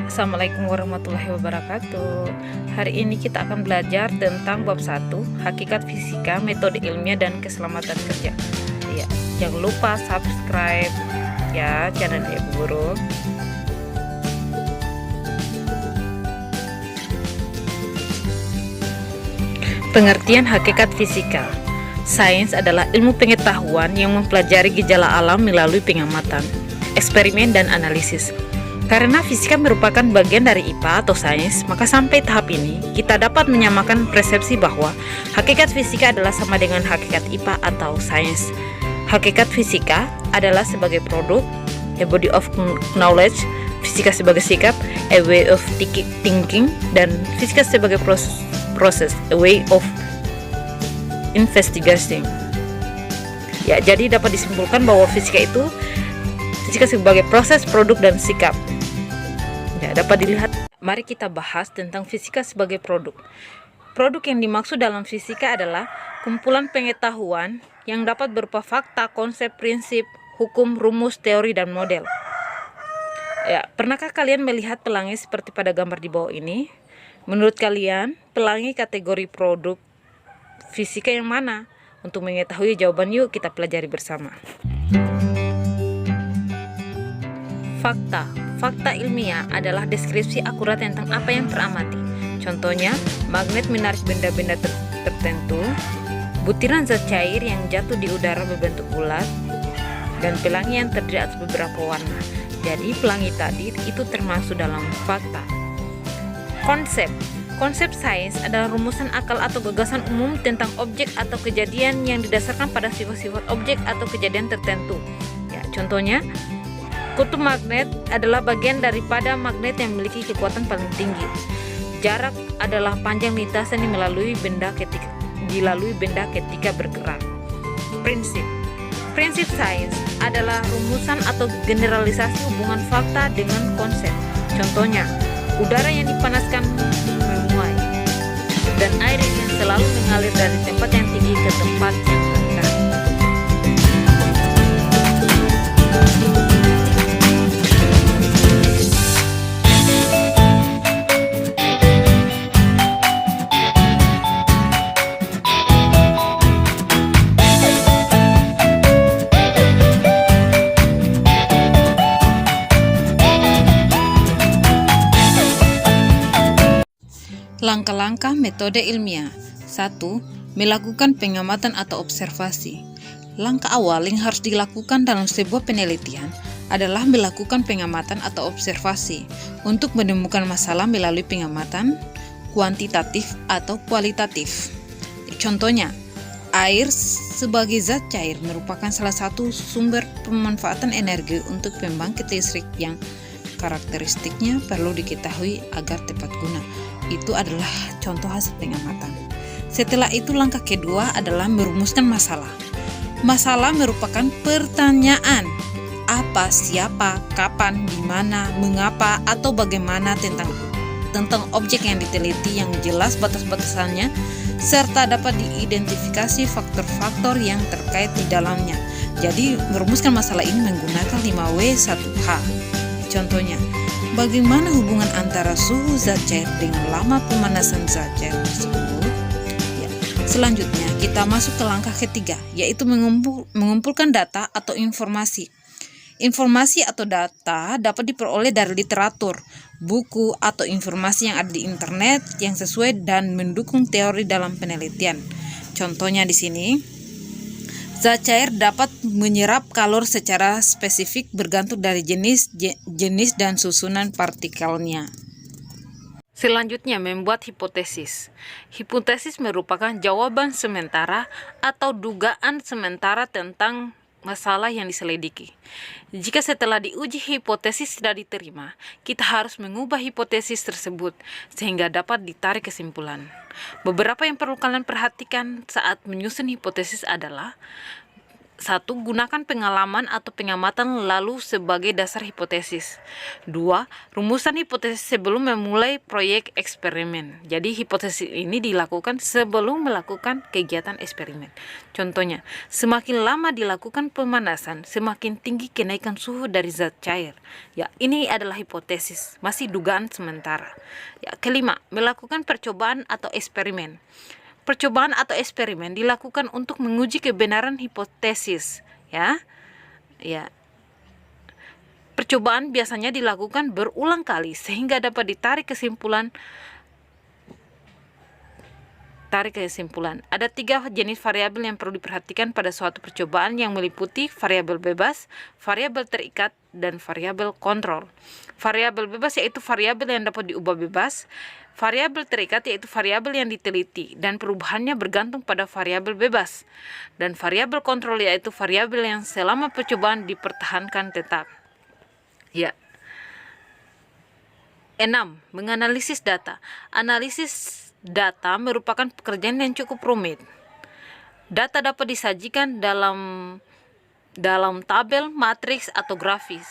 Assalamualaikum warahmatullahi wabarakatuh. Hari ini kita akan belajar tentang bab 1, hakikat fisika, metode ilmiah dan keselamatan kerja. Ya, jangan lupa subscribe ya channel Ibu Guru. Pengertian hakikat fisika. Sains adalah ilmu pengetahuan yang mempelajari gejala alam melalui pengamatan, eksperimen, dan analisis. Karena fisika merupakan bagian dari IPA atau sains, maka sampai tahap ini kita dapat menyamakan persepsi bahwa hakikat fisika adalah sama dengan hakikat IPA atau sains. Hakikat fisika adalah sebagai produk, a body of knowledge, fisika sebagai sikap, a way of thinking, dan fisika sebagai proses, a way of investigation. Ya, jadi dapat disimpulkan bahwa fisika sebagai proses, produk, dan sikap. Ya, dapat dilihat. Mari kita bahas tentang fisika sebagai produk. Produk yang dimaksud dalam fisika adalah kumpulan pengetahuan yang dapat berupa fakta, konsep, prinsip, hukum, rumus, teori, dan model. Ya, pernahkah kalian melihat pelangi seperti pada gambar di bawah ini? Menurut kalian, pelangi kategori produk fisika yang mana? Untuk mengetahui jawaban, yuk kita pelajari bersama. Fakta ilmiah adalah deskripsi akurat tentang apa yang teramati. Contohnya, magnet menarik benda-benda tertentu, butiran zat cair yang jatuh di udara berbentuk bulat, dan pelangi yang terdiri atas beberapa warna. Jadi, pelangi tadi itu termasuk dalam fakta. Konsep sains adalah rumusan akal atau gagasan umum tentang objek atau kejadian yang didasarkan pada sifat-sifat objek atau kejadian tertentu. Ya, contohnya, kutub magnet adalah bagian daripada magnet yang memiliki kekuatan paling tinggi. Jarak adalah panjang lintasan yang dilalui benda ketika bergerak. Prinsip sains adalah rumusan atau generalisasi hubungan fakta dengan konsep. Contohnya, udara yang dipanaskan memuai, dan air yang selalu mengalir dari tempat yang tinggi ke tempat yang rendah. Langkah-langkah metode ilmiah. 1. Melakukan pengamatan atau observasi. Langkah awal yang harus dilakukan dalam sebuah penelitian adalah melakukan pengamatan atau observasi untuk menemukan masalah melalui pengamatan kuantitatif atau kualitatif. Contohnya, air sebagai zat cair merupakan salah satu sumber pemanfaatan energi untuk pembangkit listrik yang karakteristiknya perlu diketahui agar tepat guna. Itu adalah contoh hasil pengamatan. Setelah itu, langkah kedua adalah merumuskan masalah. Masalah merupakan pertanyaan apa, siapa, kapan, di mana, mengapa, atau bagaimana tentang objek yang diteliti yang jelas batas-batasannya serta dapat diidentifikasi faktor-faktor yang terkait di dalamnya. Jadi, merumuskan masalah ini menggunakan 5W1H. Contohnya, bagaimana hubungan antara suhu zat cair dengan lama pemanasan zat cair tersebut? Ya. Selanjutnya, kita masuk ke langkah ketiga, yaitu mengumpulkan data atau informasi. Informasi atau data dapat diperoleh dari literatur, buku, atau informasi yang ada di internet yang sesuai dan mendukung teori dalam penelitian. Contohnya di sini, zat cair dapat menyerap kalor secara spesifik bergantung dari jenis dan susunan partikelnya. Selanjutnya, membuat hipotesis. Hipotesis merupakan jawaban sementara atau dugaan sementara tentang masalah yang diselidiki. Jika setelah diuji hipotesis tidak diterima, kita harus mengubah hipotesis tersebut sehingga dapat ditarik kesimpulan. Beberapa yang perlu kalian perhatikan saat menyusun hipotesis adalah 1. Gunakan pengalaman atau pengamatan lalu sebagai dasar hipotesis. 2. Rumusan hipotesis sebelum memulai proyek eksperimen. Jadi hipotesis ini dilakukan sebelum melakukan kegiatan eksperimen. Contohnya, semakin lama dilakukan pemanasan, semakin tinggi kenaikan suhu dari zat cair. Ya, ini adalah hipotesis, masih dugaan sementara. Ya, kelima, melakukan percobaan atau eksperimen. Percobaan atau eksperimen dilakukan untuk menguji kebenaran hipotesis, ya. Percobaan biasanya dilakukan berulang kali sehingga dapat ditarik kesimpulan. Ada 3 jenis variabel yang perlu diperhatikan pada suatu percobaan yang meliputi variabel bebas, variabel terikat, dan variabel kontrol. Variabel bebas yaitu variabel yang dapat diubah bebas, variabel terikat yaitu variabel yang diteliti dan perubahannya bergantung pada variabel bebas, dan variabel kontrol yaitu variabel yang selama percobaan dipertahankan tetap. Ya. 6. Menganalisis data. Analisis data merupakan pekerjaan yang cukup rumit. Data dapat disajikan dalam tabel, matriks, atau grafis.